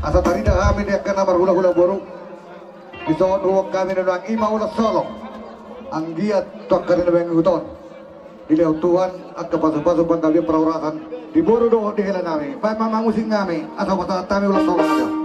asa tadi dah kami dia kena hula-hula borong. Iso ruwag kami na lang ima ulas solo. Ang giat tuak ka rin na bang huton. Ilaw Tuhan at kapasok-pasok pang kami perawatan. Di boro do di hila namin. Baik mamusing kami. Asa kata kami ulas solo saja.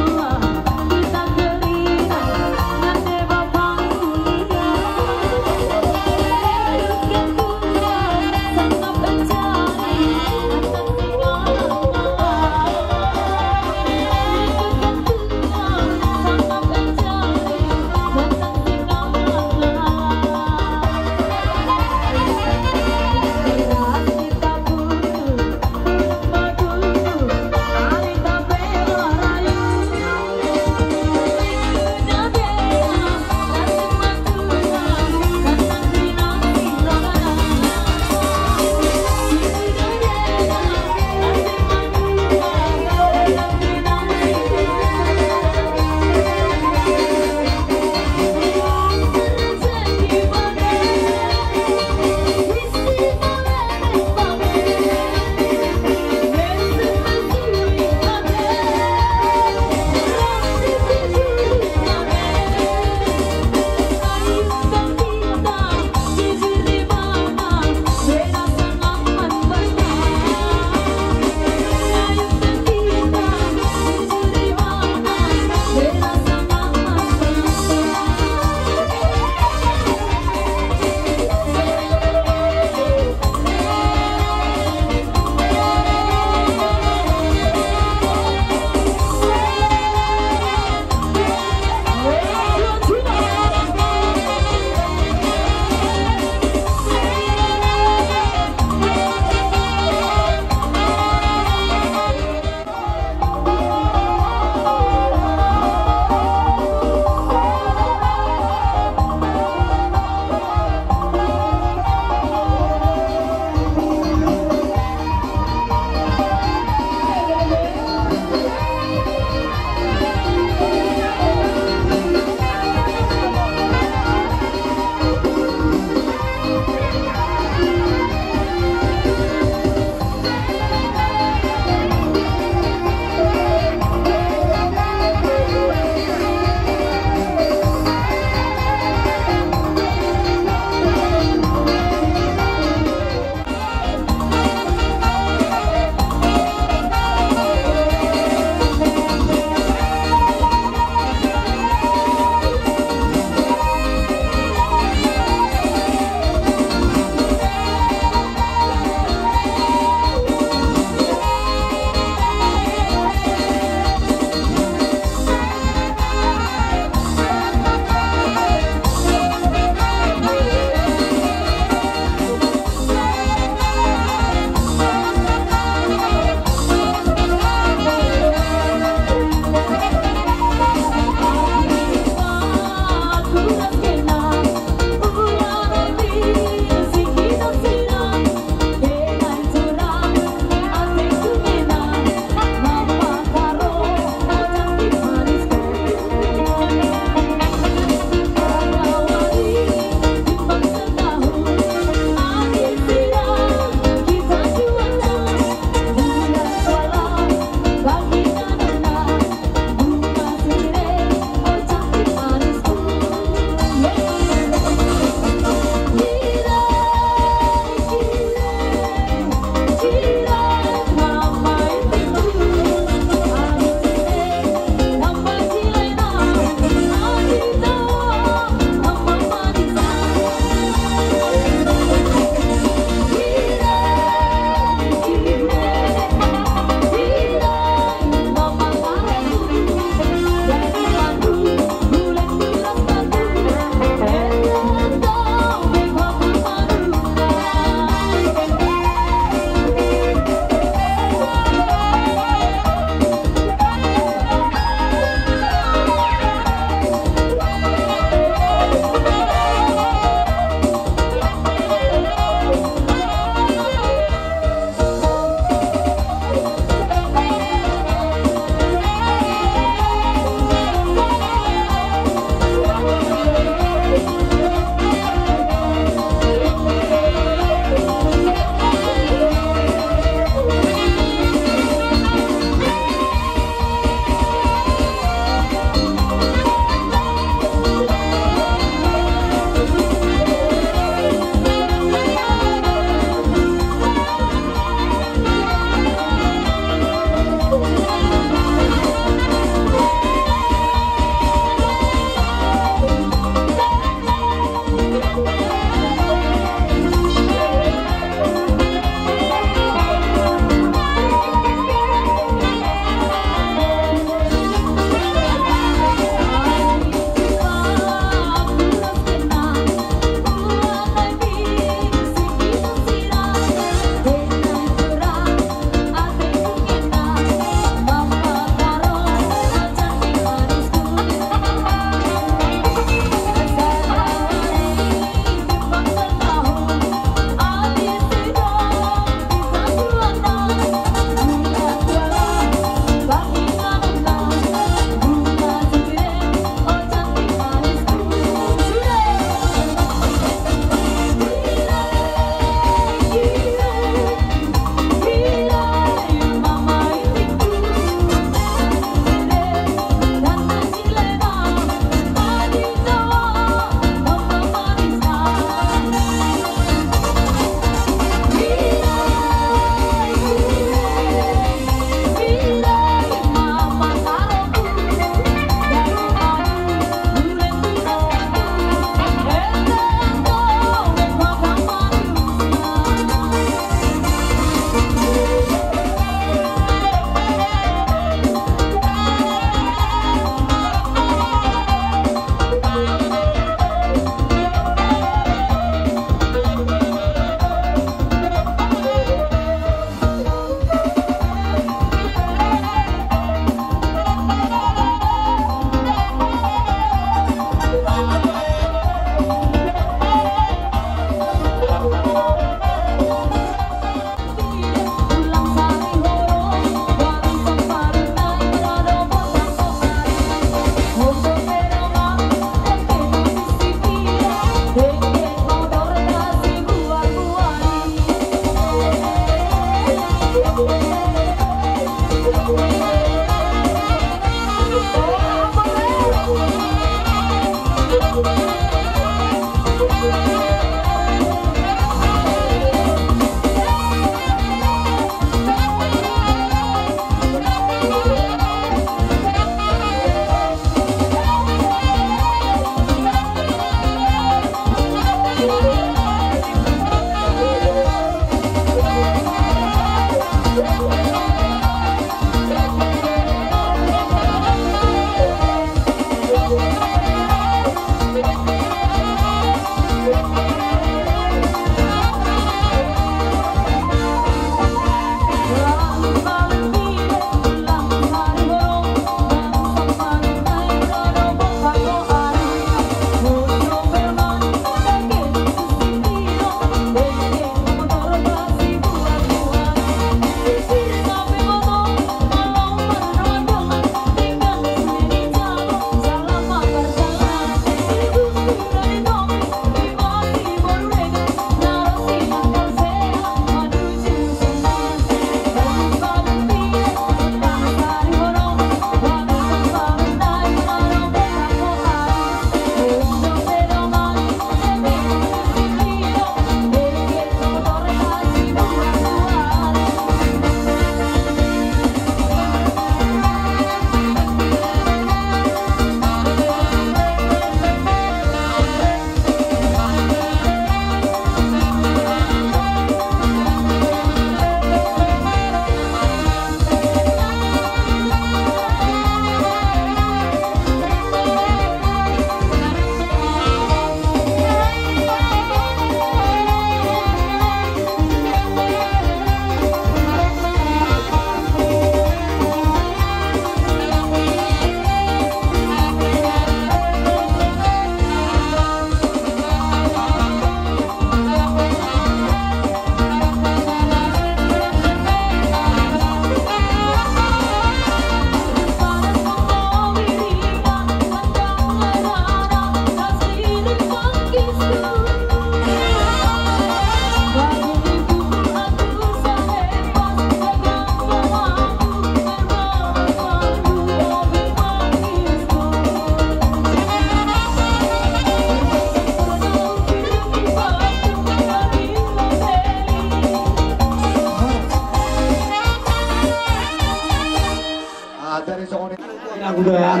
gudam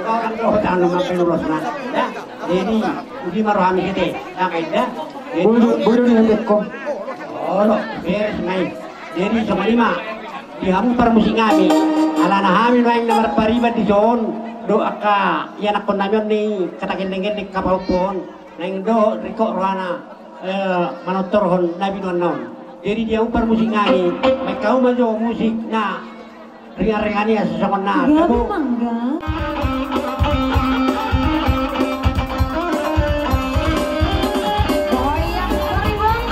orang tuh jangan nama penulis na ya jadi uji marohami kita ya kaida Bulu ni hendak ko. oh lo beres main jadi sama lima di hamu permusik kami ala na hamin waing nomor paribat di zon doa ka ya nak konamyon ni katakin dengan di kapal pun neng do riko rohana manotor hon nabi non jadi dia upar musik kami mereka majo musik na ringan-ringan ya sesama na Grabe mangga. Goyang sorry bang.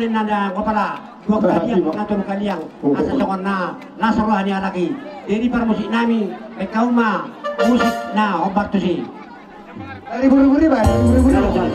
ni nada ko pala dua kali na tulong kaliang asa sa na nasarahan niya lagi. Jadi para musik nami may kauma musik na Humberto si. Buru-buru ba? Buru-buru.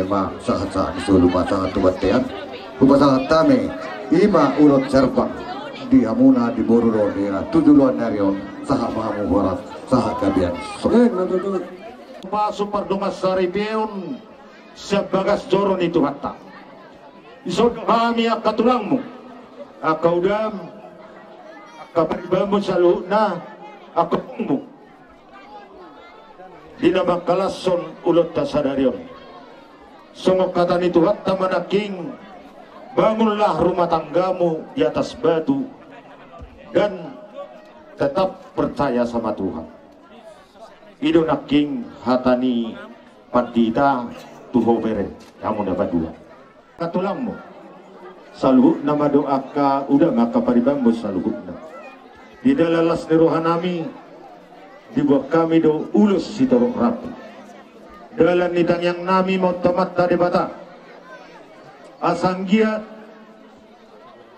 Mak saat disuruh masalah tubatean kumasalah tame ima urut serpang di hamuna di bororo di tujuan narion saha mahamu horat saha kabian Natutu. Super Dumas Saripion sebagas joron itu hatta isod kami akatulangmu akaudam akabaribamu saluna akapungmu dinamang kalason ulot tasadarion sungguh kata itu hatta manaking bangunlah rumah tanggamu di atas batu dan tetap percaya sama Tuhan. Ido naking hatani padita tuho bere kamu dapat dua katulangmu saluhuk nama doa ka udah maka paribambo saluhukna di dalalas nirohanami dibuat kami do ulus si torok rapi dalam nidang yang nami mau temat tadi bata asanggia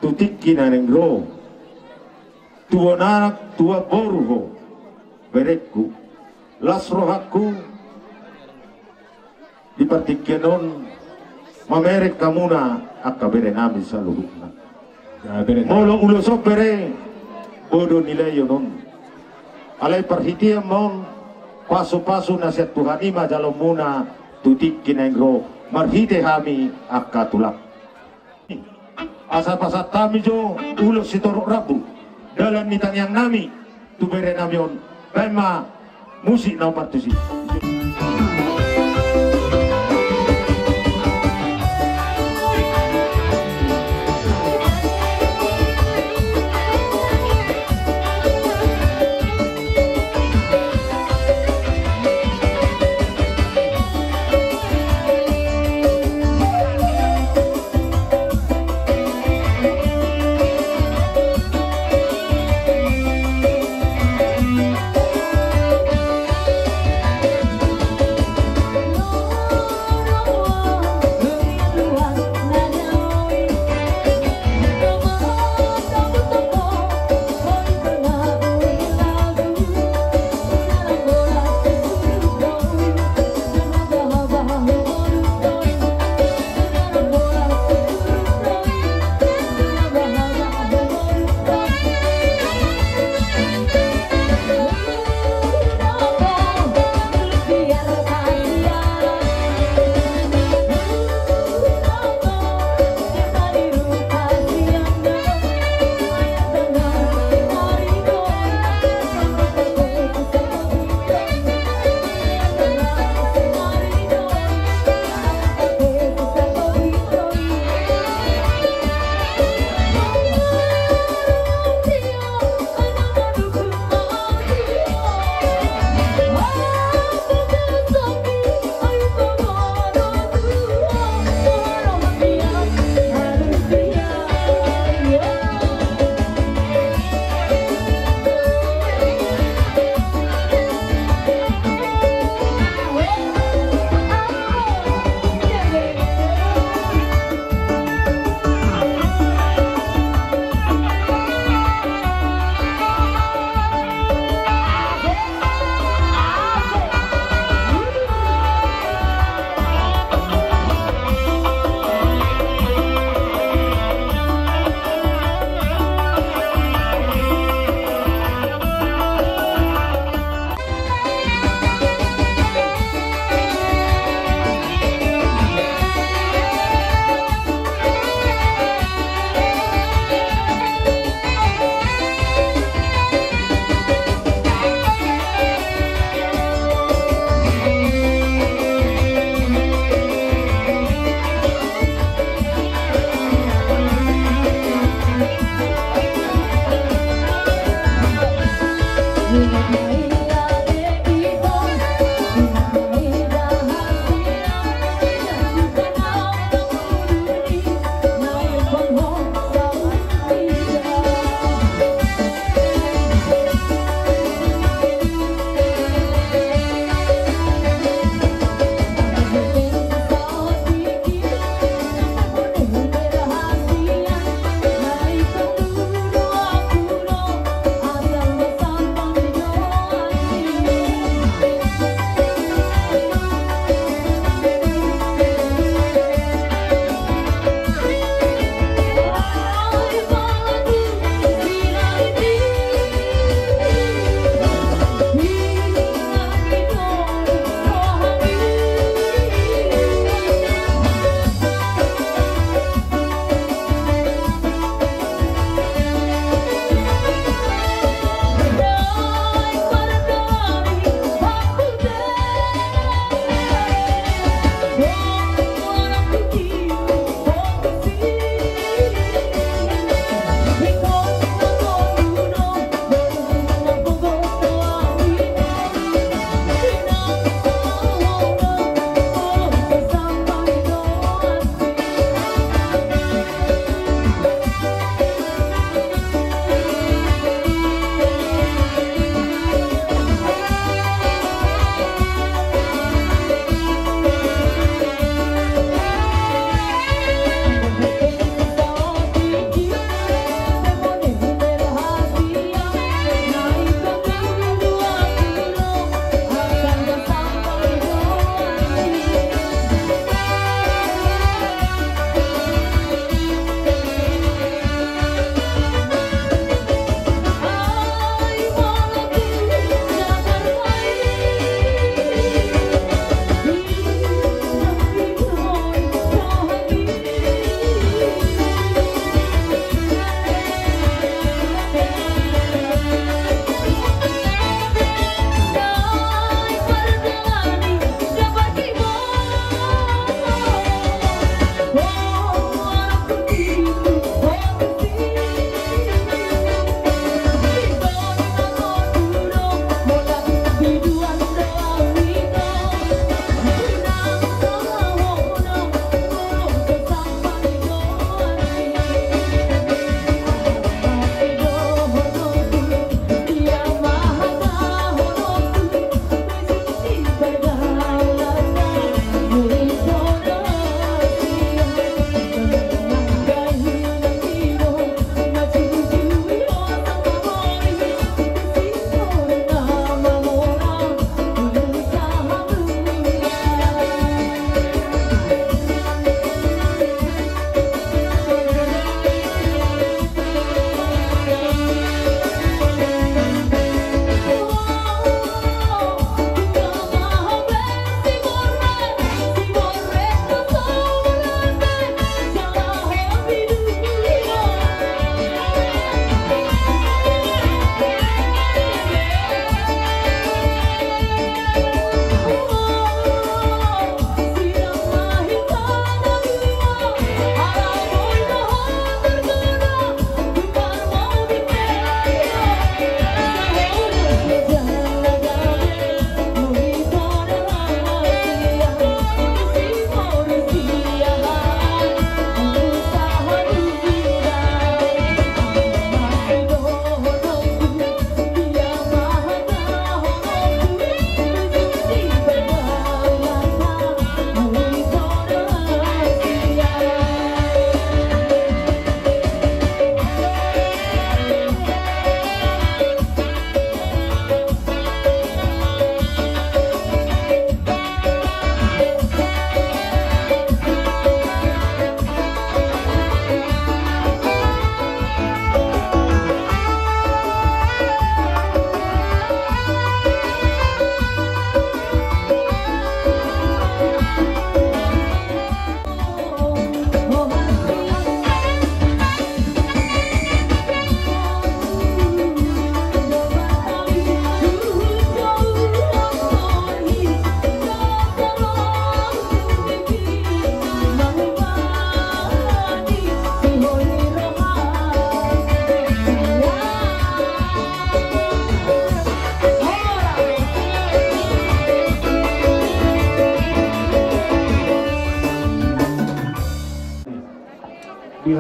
tutik kinaneng ro tua nanak tua boruho berekku las rohaku dipartikenon mamerek kamuna akabere nami saluhukna molo ulo sopere bodo nilai yonon alai perhitian mon pasu-pasu nasihat Tuhan ima jalom muna tutik kinengro marhite hami akatulak asa-pasat kami jo ulo sitorok rabu dalam nitang yang nami tu bere namion bema musik na partisi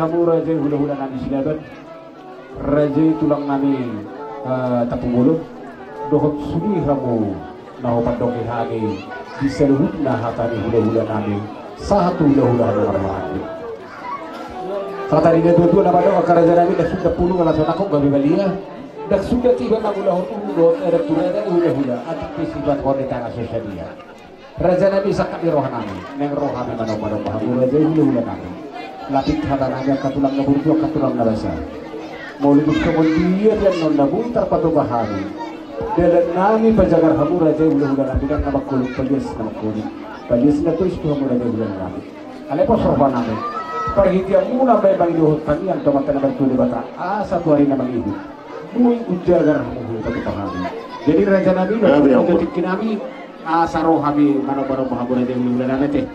hamu raja hula-hula nami silaban raja tulang nami tapung mulut dohot sudi hamu naho pandoki hani diseluhut na hatani hula-hula nami satu hula-hula nami kata dia dua-dua nama doa karaja nami dah sudah puluh alasan aku gabi balia dah sudah tiba nagulah hulu ada turada hula-hula atau sifat konditan asosiasi dia raja nami sakat di roh nami neng roh kami mana-mana bahamu raja hula-hula nami lapik hata nami katulang naburjo katulang nabasa mau libus kemudian yang non-nabung terpatu bahari dalam nami pajagar hamu raja hula-hula nami dan nama kulit palis na tulis ko hamu raja hula nami alepo sorban nami pergi dia mula bang dohot kami yang tomatan na bertuli bata satu hari na mag-ibig muy ujagar hamu hula bahari jadi raja nami ketik nami asaro kami mana-mana bahamu raja hula nami teh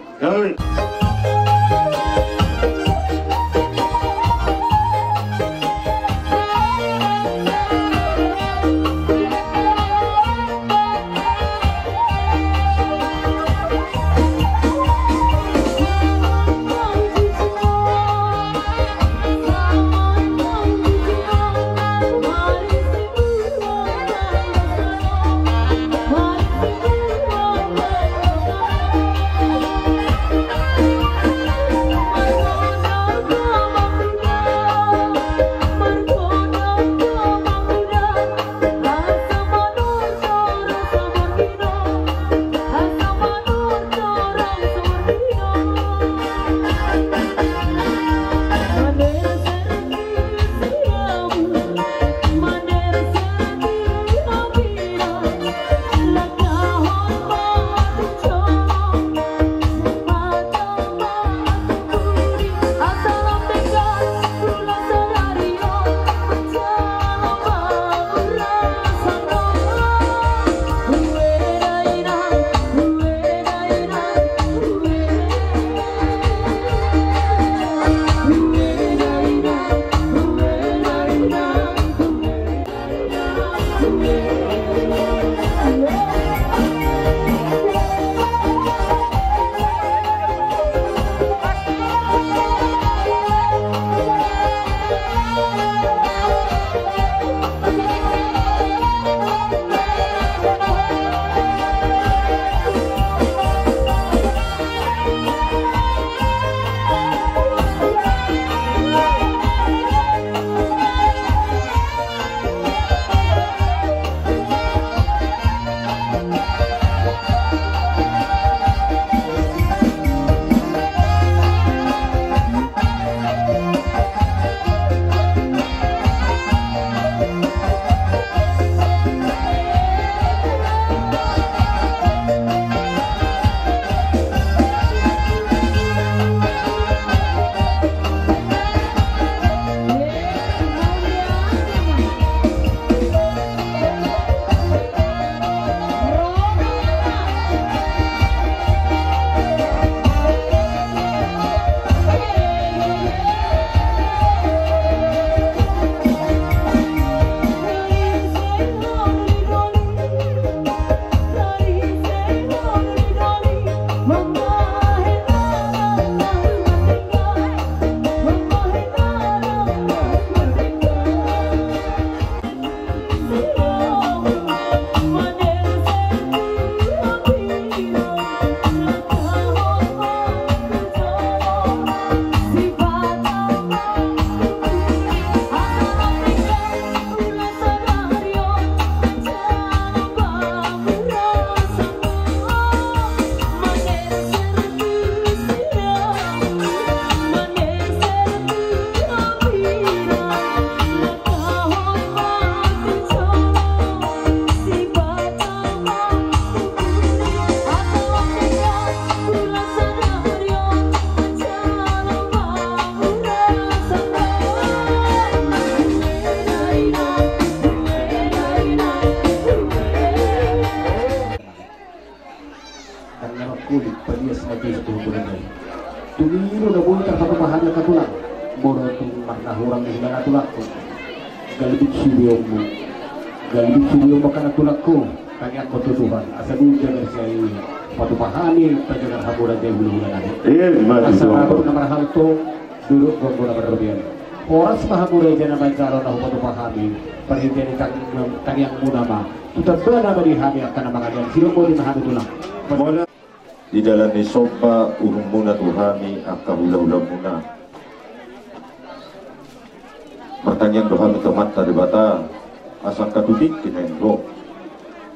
kulit palias na gusto ko rin ay. Tumiro na bunta sa pamahal na katulak. Moro itong maknahurang na hila natulak ko. Galibit siliyaw mo. Galibit siliyaw mo ka natulak ko. Kanya ko tutuhan. Asa duja na siya ay patupahani. Tajagan haburan tayo hula-hula namin. Asa nato na marahal to. duduk guna berlebihan. Oras mahamura jana mancaro na hukum pahami perhentian kang yang munama kita benar berihami akan mengadakan silo boleh mahami tulang. Di dalam sopa urung muna tuhami akahula-hula muna. Pertanyaan dohami tomat tadi bata asal katudik kinenro.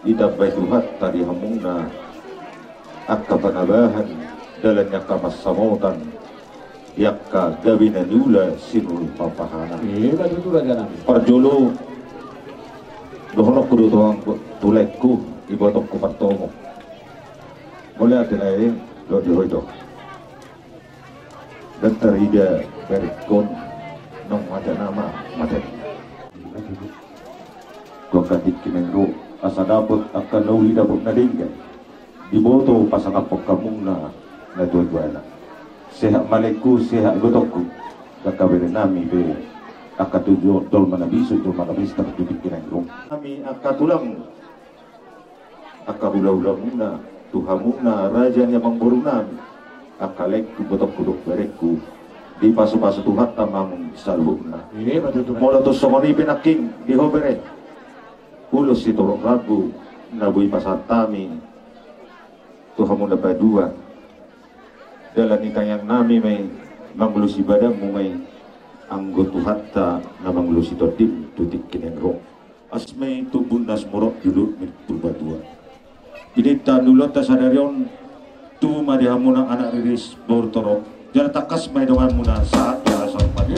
Ida baituhat tadi hamuna akabanabahan dalamnya kamas samotan yakka gawina nula sinul papahana. Betul aja nabi. Parjolo dohonok kudu tuang tulekku ibotok kupartomo. Boleh ada lain lo dihoidok. Dan terida berkon nong ada nama mati. Kau kadik kinenro asa dapat akan nauli dapat nadinggan. Diboto pasang apok kamung na dua-duana. Sehat malekku sehat gotokku. Kakawin nami be akatujo dol manabiso dol manabis tertudik kinenro. Kami akatulang akabula-ula muna. Tuhamuna raja yang mengburung nami akalekku botok kuduk berekku di pasu-pasu Tuhan tamang salubna mula tu somoni pinaking di hobere ulos si torok ragu nabui pasatami Tuhamuna badua dalam nikah yang nami may manglusi badamu may anggot Tuhatta na manglusi todim tutik kinenro asmay tubundas murok dulu berbadua. Ini tanulot tasadarion tu madihamunang anak riris bortorok jangan takas may dongan muna saat ya asal padi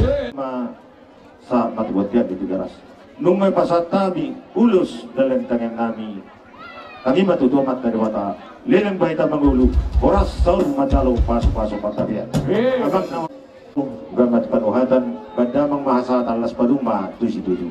sa matuwatian di tigaras nung may pasatabi ulos dalam tangan nami kami matutumat dari wata lilang bahita mangulu oras saur majalo paso-paso patabian abang na gamat panuhatan bandamang mahasatan las paduma tusi-tusi.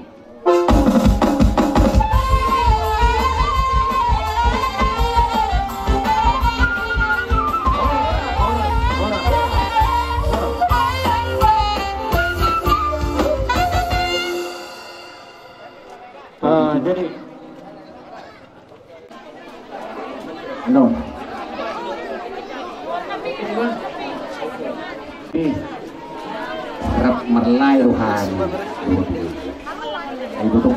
Jadi no rap merlai rohani ay betul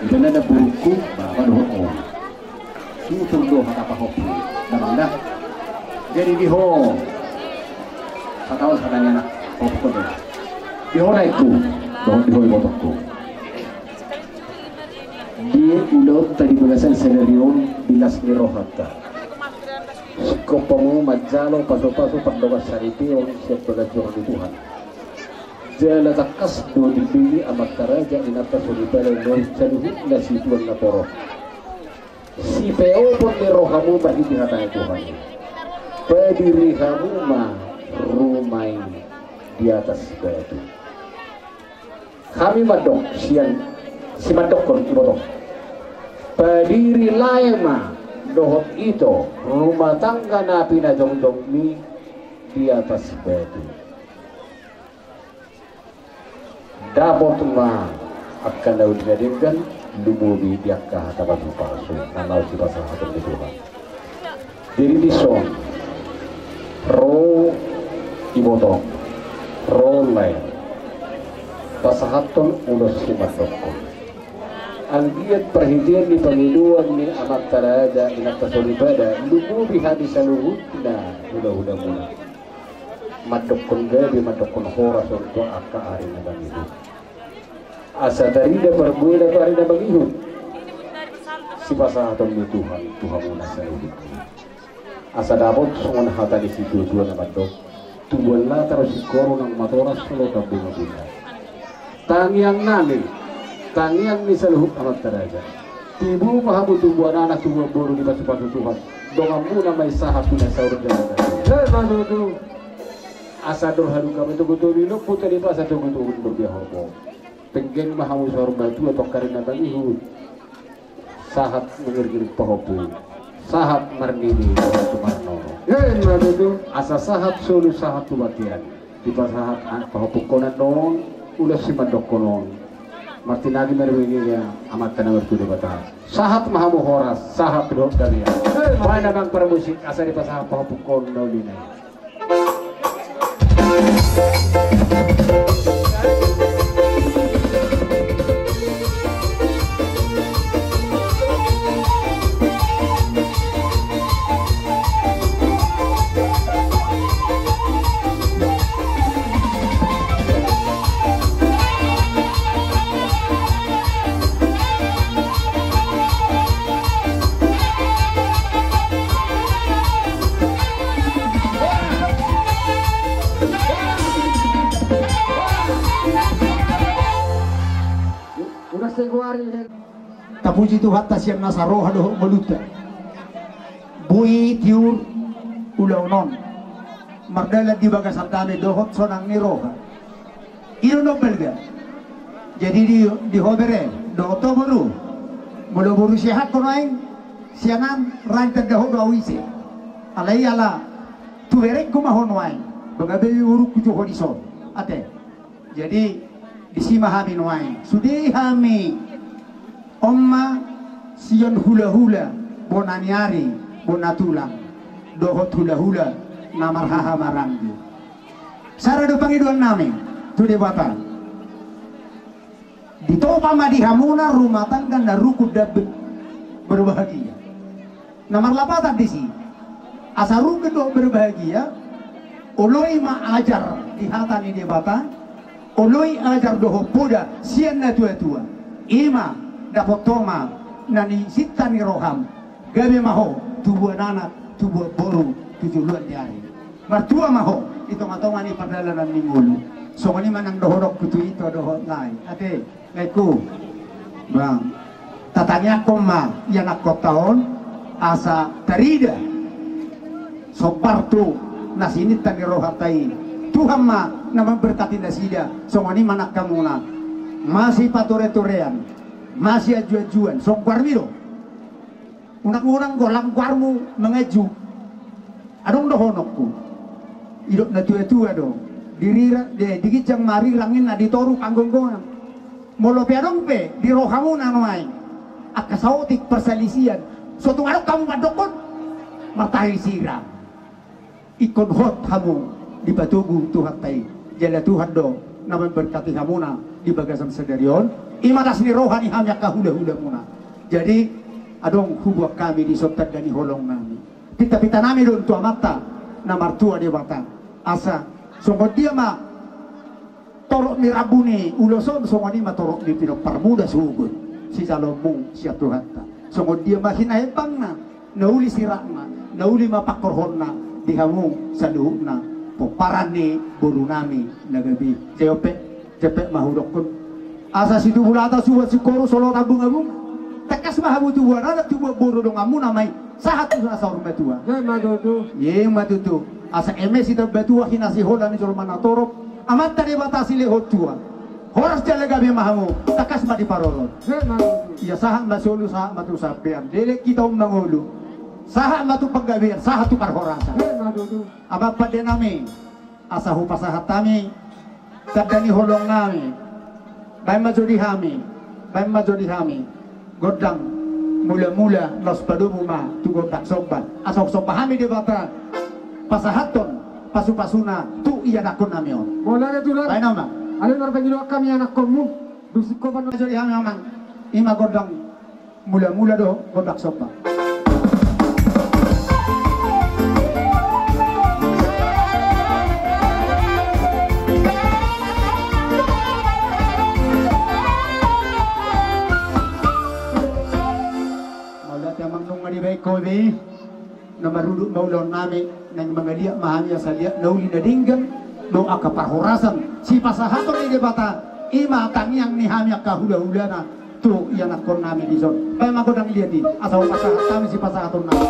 itu ada buku bapak doa itu doa apa hobi namanya jadi diho satu katanya nak hobi diho itu doa diho botokku. Dia ulot tadi belasan senarion bilas mirohata. Skopamu majalo paso-paso pandoga saripio siap belajar di Tuhan. Jala takas do dipili amat taraja inata solipala no caluhut na si Tuhan na poro. Si peo pun mirohamu bagi dihatai Tuhan. Pedirihamu ma rumai di atas batu. Kami madok siang si madok kon ibotong. Pediri laema dohot itu rumah tangga napi na jongdong mi di atas batu. Dapat ma akan daun jadikan lumubi diakah tabat palsu nanau si pasal hatem di Tuhan. Diri di son ro ibotong ro lain pasahaton ulos si madokon. Ang giat perhentian di pemiluan ni amat taraja inak pasolibada lumubi hadis saluhut na hula-hula muna madokon gabi madokon horas untuk akka ari na bangihut asa darida perbuila to ari na bangihut si pasahaton ni Tuhan muna saluhut asa dapat sungon hata di situ na madok tubuan la taruh si koro ng matoras solo kabunga-bunga tangiang namin tangian misal huk amat taraja tibu mahamu tumbuhan anak tumbuhan boru di pasu-pasu Tuhan dongamu na may sahap na sa urut jalan manudu asa dorhadu kami tugutu dilo puta di pasa tugutu berbiah hormo penggeng mahamu sa batu atau karina bangihut sahap mengirgirik pahopu sahap marnini tumarno manudu asa sahap solu sahap tubatian di pasahap pahopu konan non ulas si madokonon Martinagi merwinginya amat tanah berkuda batang. Sahat mahamu horas, sahat dok dari ya. Mana bang permusik asal di pasang pahupukon naulina. Tapuji Tuhan tasyan nasaroha doh meluta. Bui tiur ulau non. Mardala di bagasan kami dohot sonang ni roha. Ino no belga. Jadi di hobere doto buru. Mulu buru sehat konoing sianan rantai dohot awisi. Alai ala tuherek kumahon wain. Bagabe uruk kucu hodison. Ate. Jadi disimahami wain. Sudi hami. Omma siyon hula-hula bonaniari bonatulang dohot hula-hula namarhaha maranggi sara do pangiduan nami tu debata ditopa madihamuna rumah tangga na ruku dabe berbahagia namar lapatan disi asa ruku do berbahagia oloi ma ajar di hatani debata oloi ajar doho poda sian na tua-tua ima dapat toma nani sita ni roham gabe maho tubuh anak tubuh boru tujuan diari mertua maho itu matoma ni perdalanan mingulu so ni manang dohorok kutu itu dohor lain ate leku bang tatanya koma yang nak tahun asa terida sopartu nasi ini tani rohatai Tuhan ma nama berkati nasida so ni manak kamuna masih patore-torean masih ajuan songkwar miro unang-unang golang kwarmu mengeju adong dohonokku idok na tua-tua dong dirira de digicang mari langin na ditoru panggonggongan molo piadong pe di rohamu nanoi akasautik perselisian suatu ngarok kamu madokon matai siram ikon hot kamu di batugu Tuhan tai jala Tuhan do naman berkati hamuna di bagasan sedarion imatas ni rohani hamya kahula-hula muna. Jadi adong hubuk kami di sotat dan di holong nami. Pita-pita nami don tua mata na martua dia bata. Asa songkot dia ma torok ni rabuni uloson songkot ni ma torok ni pino parmuda sugut. Si Salomo siya Tuhan ta. Songkot dia ma hinahepang na nauli sirakna nauli mapakorhon na di hamu sa luhuk na poparan ni buru nami nagabi. Cepet mahudok kun asa situ bulata suwa sikoro solo tabung-abung tekas mahabu tuwa ada tuwa boro dong amu namai sahat tu asa urma tua ye matutu asa emes itu batua hinasi hola ni jormana torop amat tadi batasi lehot tua horas jalega be mahamu tekas ma di parolon ya sahat masulu sahat matu sapean dele kita mangulu sahat matu penggawean sahat tu karhorasa apa pade nami asa hu pasahat tami tadani holong nami baik maju di hami godang mula-mula nos padumu ma tu godak sobat asok sobahami di bata pasahaton pasu-pasuna tu iya nakon namion Boleh tu lah. baik nama Ada orang panggil kami anak kamu. Dusiko pa maju di hami amang ima godang mula-mula do godak sobat kobe na maruduk maulon nami nang mga liya mahami sa liya nauli na dinggan do akaparhorasan si pasahaton ni debata ima tangyang ni hami kahula-hula na tu iyan akon nami di zon bay magodang liya di asaw pasahat kami si pasahaton nami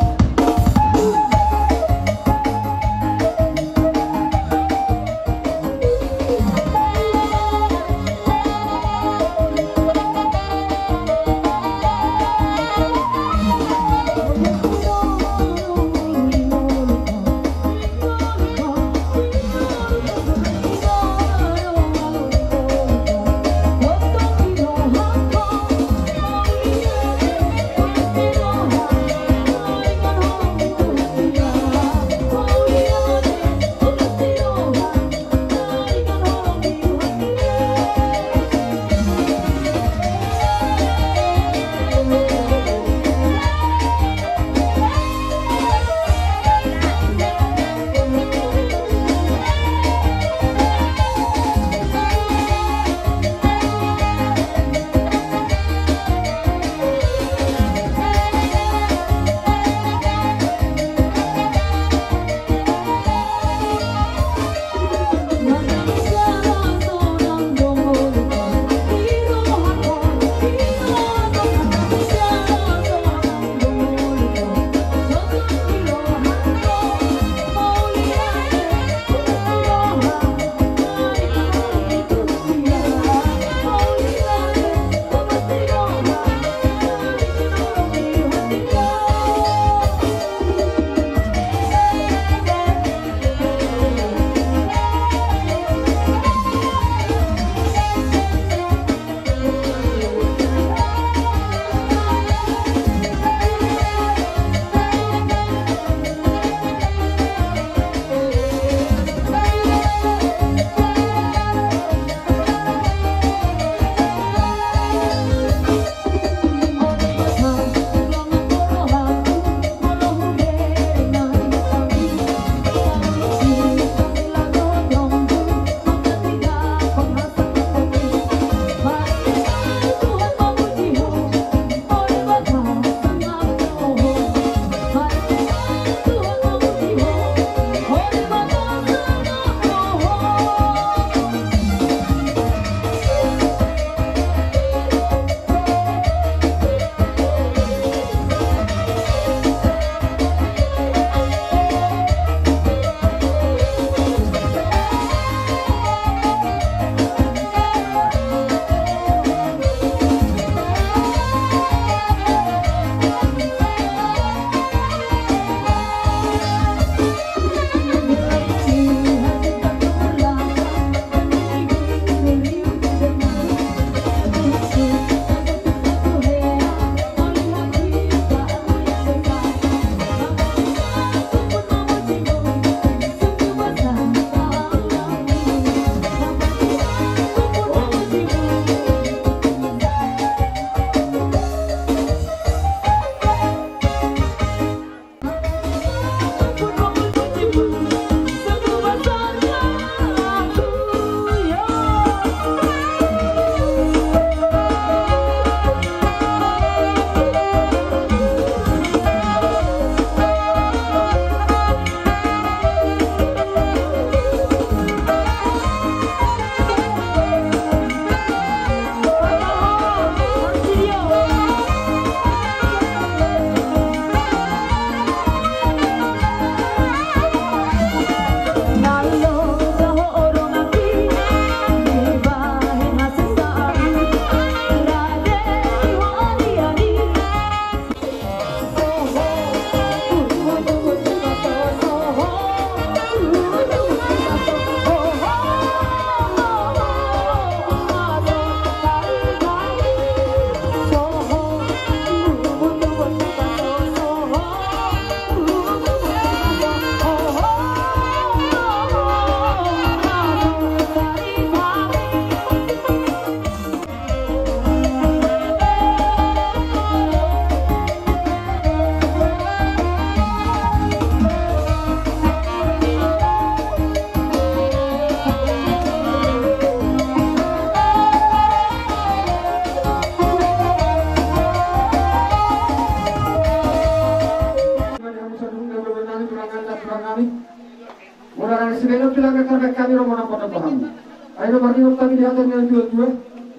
marino kami di atas yang dua-dua,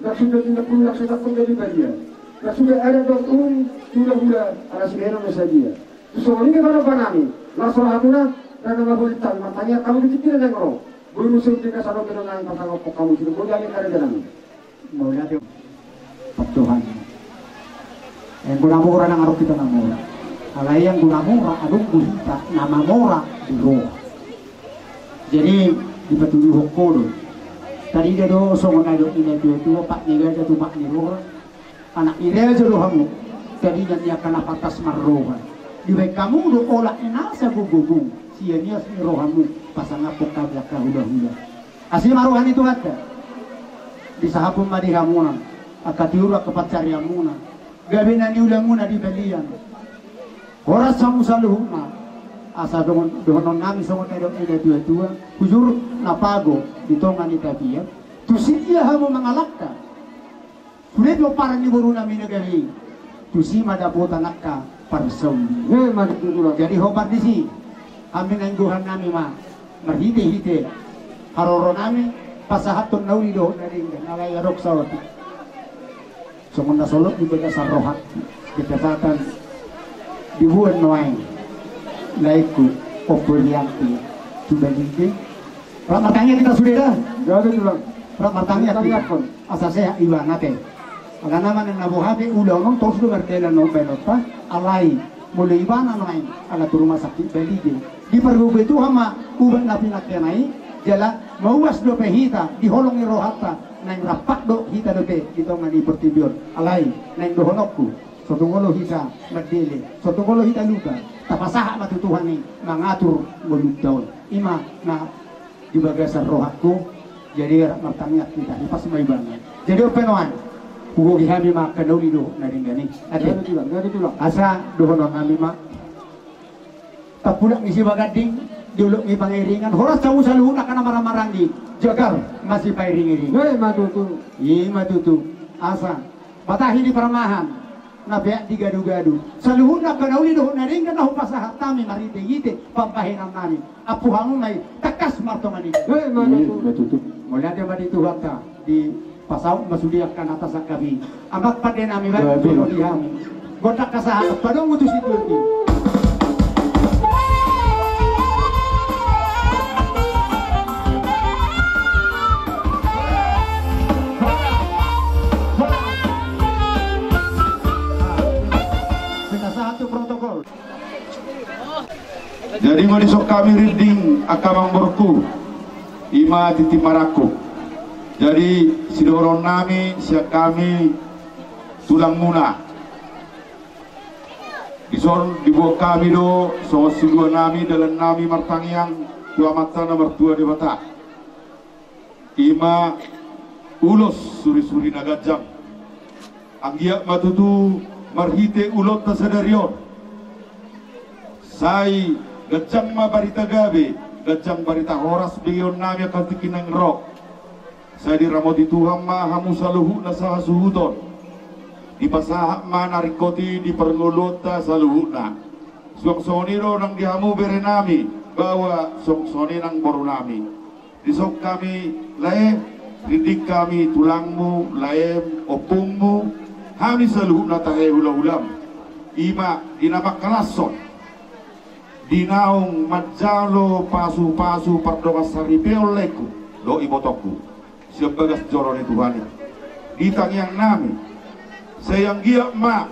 nak sudah tidak pun nak sudah pun dari badia. Nak sudah ada dokter sudah ada sebenarnya saja. So ini mana banami? Langsung hamuna dan nama bolitan matanya kamu dikira nengro. Belum musim tiga satu kenangan pasang opok kamu sudah boleh ada jalan. Mula dia Tuhan. Yang guna murah nang arok kita namura. Alai yang guna murah aduk kita nama murah di roh. Jadi di petunjuk hukum. Tadi dia do songon ada ini dua pak ni gaya tu pak ni roh. Anak ini aja do hamu. Tadi dia akan atas marroha. Di baik kamu do olah enasa gugugung. Sianya si rohamu pasang apok kabla hula. Asli maruhan itu ada. Di sahabum madihamuna. Akatiura kepacaryamuna. Gabina ni ulamuna di belian. Horas samu saluhuna. Asa dohonon nami songon edok ida dua hujur napago ditongan itabiya. Tusiya hamu mangalakta. Sulit mo para ni buru nami negari. Tusi madaputan nakka parsam. Jadi hobat di si. Amin angguhan nami ma. Merhite-hite. Haroro nami pasahatun nauli dohon naringgan. Alay arok sawati. Songon nasolok di bagasan rohat. Dikatakan dibuat noain. Laiku oporianti sudah gini. Ramatangnya kita sudah dah. Jadi tulang. Ramatangnya kita pun. Asal saya iwan nate. Maka nama yang nabuhati ulang terus dua berdela nobelota alai mulai iwan noain ala rumah sakit belige. Di pergu itu hama ubat napi nakenai jala mauas do pehita diholongi rohata nang rapak do hita do pe kita ngani pertibion alai nang do honokku. Suatu ngolo hita berdele, suatu ngolo hita luka. Tapasaha matutuhan ni mengatur mulut daun. Ima na di bagasan rohatku jadi martangnya kita di pas mai banget. Jadi openoan. Kugo gihami mak kaduli do naringgani. Ate tulang. Asa dohonon kami mak. Tapulak isi bagading diulok ni pangiringan. Horas kamu saluhun akan marah-marang di jagar masih pairing-iring. Matutu. Asa batahi di peramahan. Nabiak di gadu-gadu. Saluhun na kanauli dohon na rin na hupasahat kami marite-gite pampahinan namin. Apuhangon may takas martomani. Matutup. Mula dia dito hakta di pasaw masuliak kan atas kami. Amak pa din namin ba pero di hami. Gotak kasahat padong utus itu. Jadi manisok kami reading akamang borku ima titimaraku. Jadi sidoron nami siap kami tulang muna. Dison dibuat kami do so sidua nami dalam nami martangiang tua mata nomor 2 di bata. Ima ulos suri-suri nagajang. Anggiak matutu marhite ulot tasadarion. Sai gajang ma barita gabe, gajang barita horas biyon nami akan tikinang rok. Saya diramoti Tuhan ma hamu saluhu na sa suhudon. Di pasahak ma narikoti di perngulota saluhu na. Songsoniro nang dihamu bere nami, bawa songsoni nang boru nami. Disok kami lae, didik kami tulangmu, laem, opungmu, hami saluhu na tahe hula-hulam. Ima dinamak kalason. Dinaung majalo pasu-pasu pardokas saripeo leku do ibotoku siap bagas joro ni Tuhan ditang yang nami sayang giak ma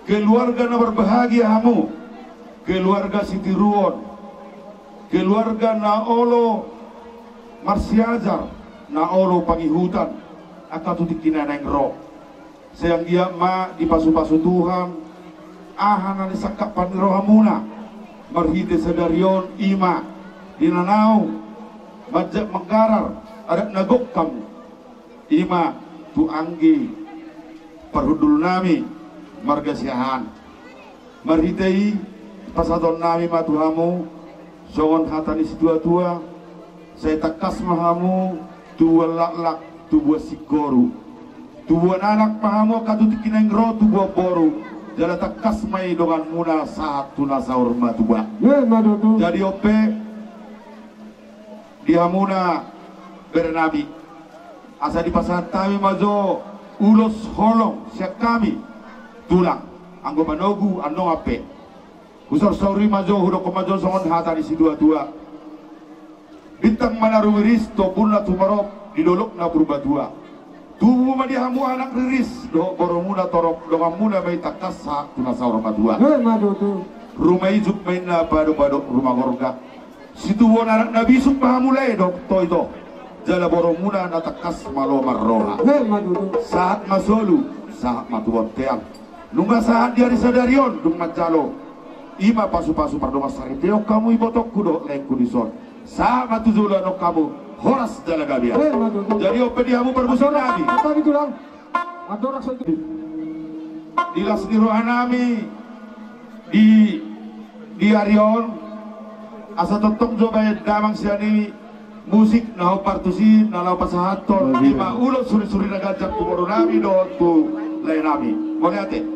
keluarga na berbahagia hamu keluarga Siti Ruon keluarga na olo Marsiajar na olo pangihutan akatutik kinaneng roh sayang giak ma di pasu-pasu Tuhan ahana ni sakap panirohamuna marhite sadarion ima dinanau bajak menggarar adat nagok kamu ima tu anggi perhudul nami marga siahan marhitei pasadon nami matuhamu songon hatani si tua-tua saya takas mahamu tua lak-lak tu buah sikoru tu buah anak mahamu katutikineng ro tu buah boru jala takas mai dongan muna satu nasaur matuba. Jadi ope dihamuna bernabi asa di pasahan kami majo ulos holong siak kami tulang anggo manogu anong ape usor sauri majo hudo komajo songon hata di si dua bintang manaru wiris to bunla tumarop didolok na berubah dua tubuh madihamu anak riris do boromuna torok do ngamuna may takas sa tunasaur madua rumah ijuk main na bado rumah gorga situ won anak nabi suk pahamulai do to itu jala boromuna na takas malo marroha saat masolu saat matuan teang nunga saat dia disadarion dung majalo ima pasu-pasu pardoma sariteo kamu ibotok kudo lengku dison saat matuzula no kamu horas jala gabian jadi opediamu berbusur nabi dilas di rohanami di Arion asa totok coba damang siani musik naho partusi nalau pasahaton lima ulo suri-suri nagajak tumoro nami do tu lain nami boleh ate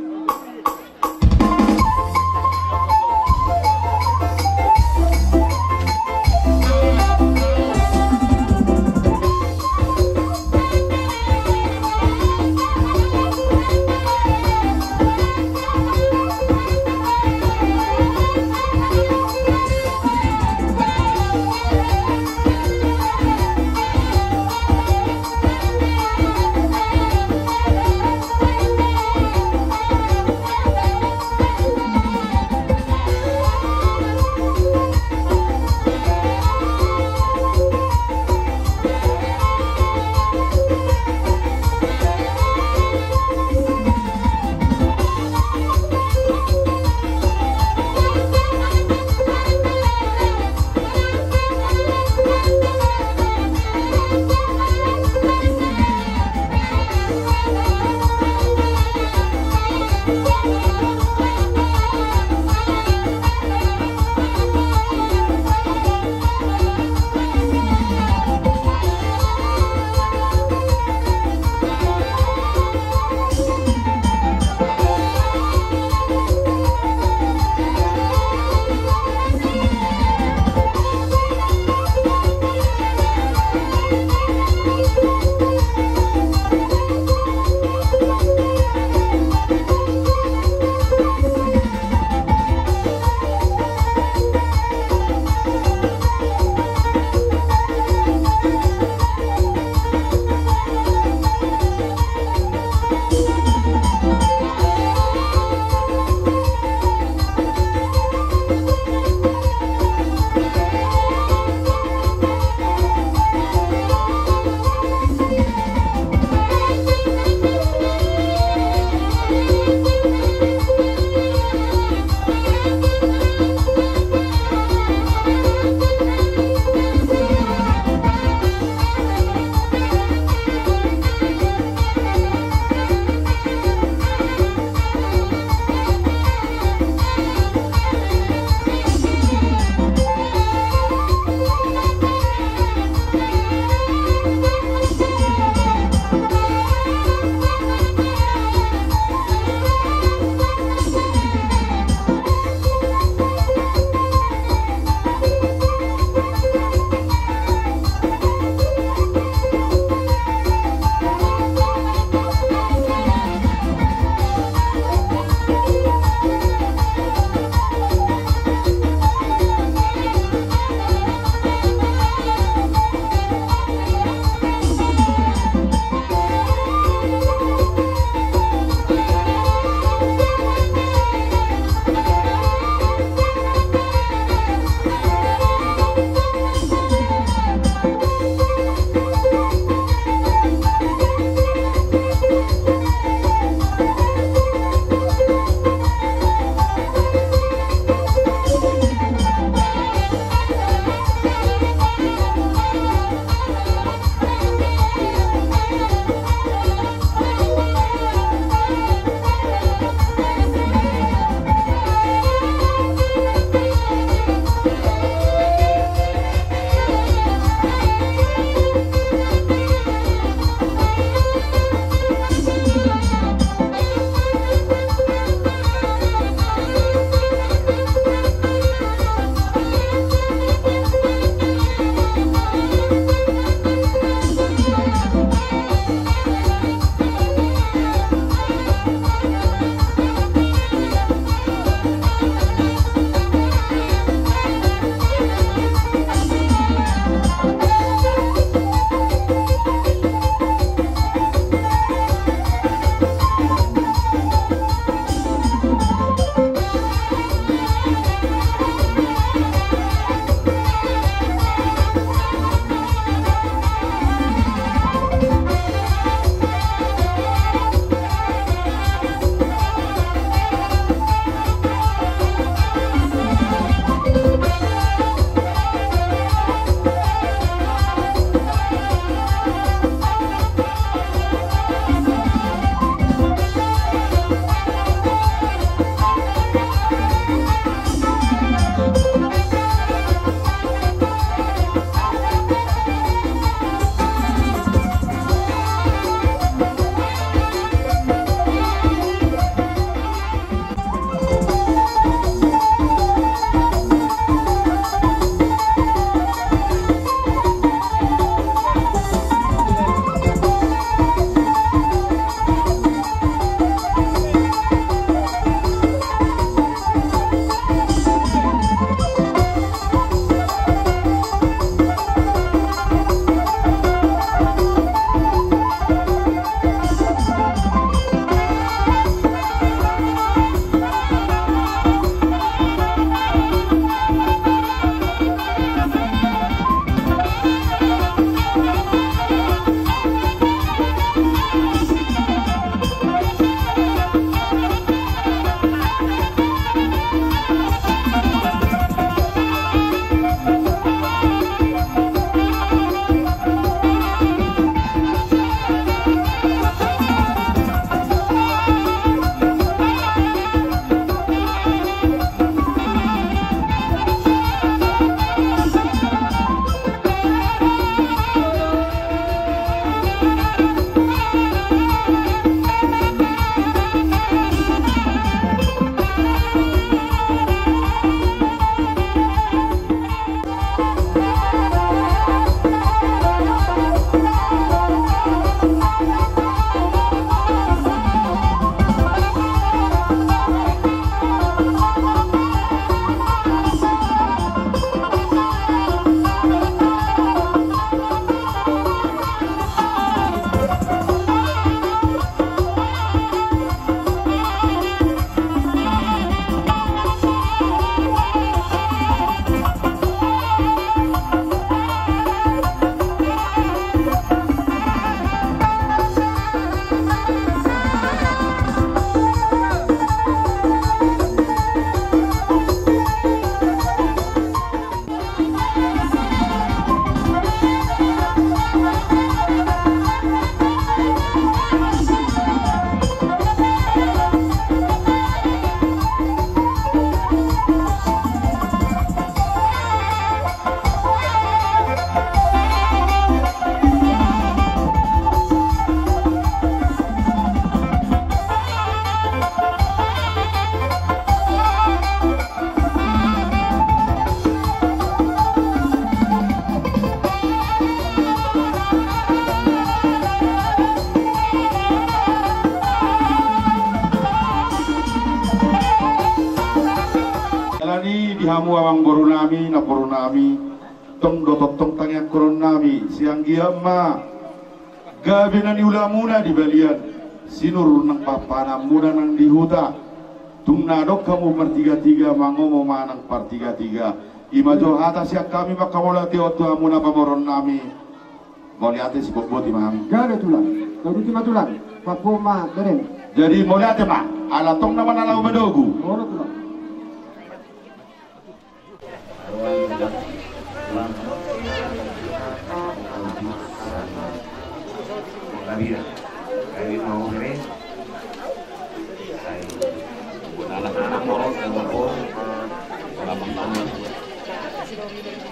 hamu awang borunami na borunami tong dototong tangyak koronami siang giamma gabi na niulamuna di balian sinur ng papana muna ng dihuta tung nadok kamu bertiga-tiga mangomo manang partiga-tiga imajo atas siak kami makamulati otu amuna pamoron nami moliate si boboti maham Gak ada tulang. Kalau cuma tulang. Papoma keren. jadi moliate mah alatong naman alau medogu Orang tulang. Kabira, kabir mau keren. Anak-anak moros yang berpor, labang tangan.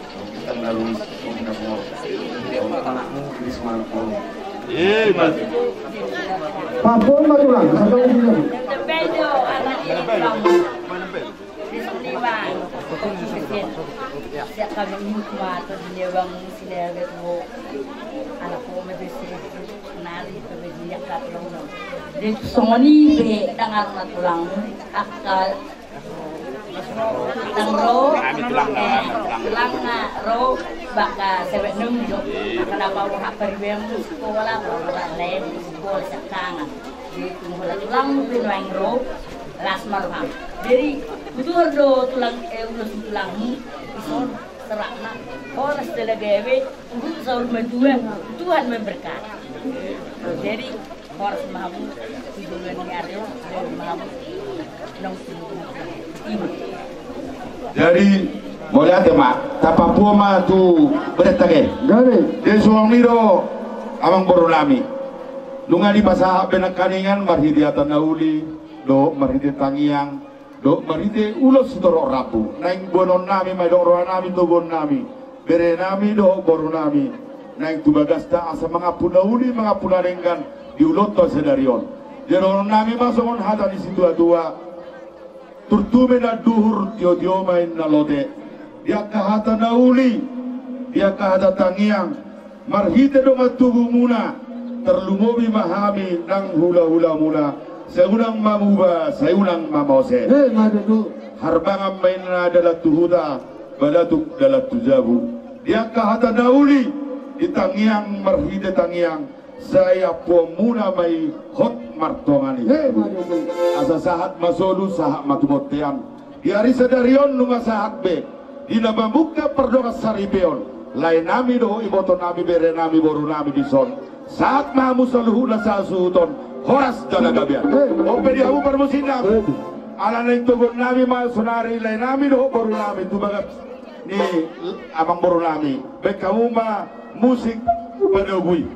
Kita melalui sumber moros. Dia untuk anakmu di smartphone. Mas. Papoma tulang. Satu lagi tulang. Bedo, anaknya di pulang. Di Suliman. Siap kami hikmah atau dunia bang sinergi itu anak ko may bisik nari itu berjaya katulong. Di songoni be tangan matulang akal tangro tulang na ro baka sewek nungjo kenapa wahak peribem sekolah orang lain sekolah sekangan di tunggu tulang pinuang ro las marham jadi betul do tulang ulus tulangmu ison serakna orang selagawe untuk sahur medua Tuhan memberkati jadi harus mahamu tujuan nyari dari mahamu nong ibu jadi moliate mah tapapua mah tu beretage Gak ada. jadi suang niro amang borunami lunga di pasah benak kaningan marhidiatan nauli do marhidi tangiang do marhidi ulos toro rapu naing bonon nami may do rohan nami to bon nami bere nami do borunami naing tubagasta asa mga punauli mga punarenggan di ulot to sedarion jeron nami masongon hata di situ atua turtume na duhur tio main na lode dia kahata nauli dia kahata tangiang marhide do matubu muna terlumobi mahami nang hula-hula muna seunang mamuba sayunang mamose Madu tu. harbangan main adalah tuhuda balatuk dalat tujabu dia kahata nauli di tangiang marhide tangiang saya pomuna may hot martongani Madu tu. asa sahat masolu sahat matumotean di hari sedarion nunga sahat be di nabamuka perdoa saribeon lain nami do iboton nami bere nami boru nami dison saat mahamu saluhu na sa suhuton horas dana gabian ope di hamu permusinam ala na tugon nami ma sunari lain nami do boru nami tubaga ni abang boru nami be kamu ma musik padogui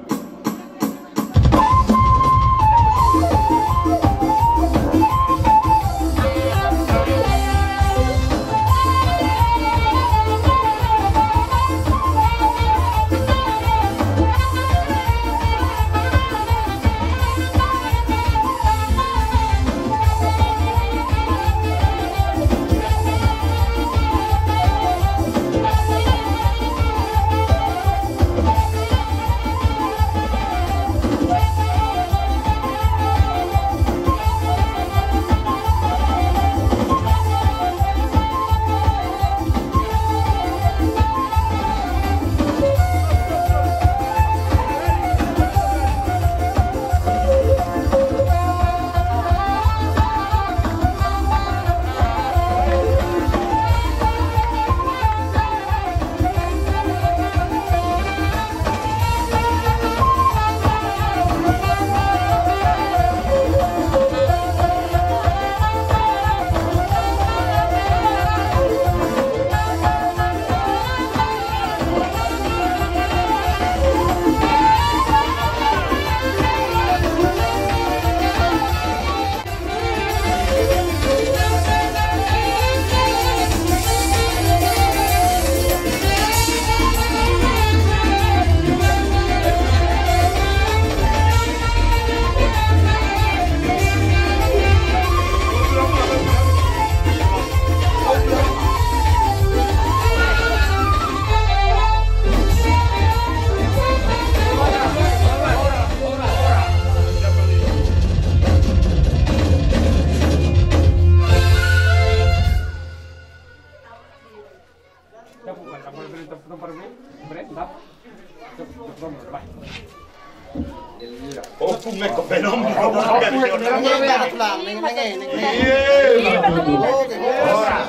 Oh, kung may kapenom.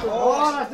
Oras.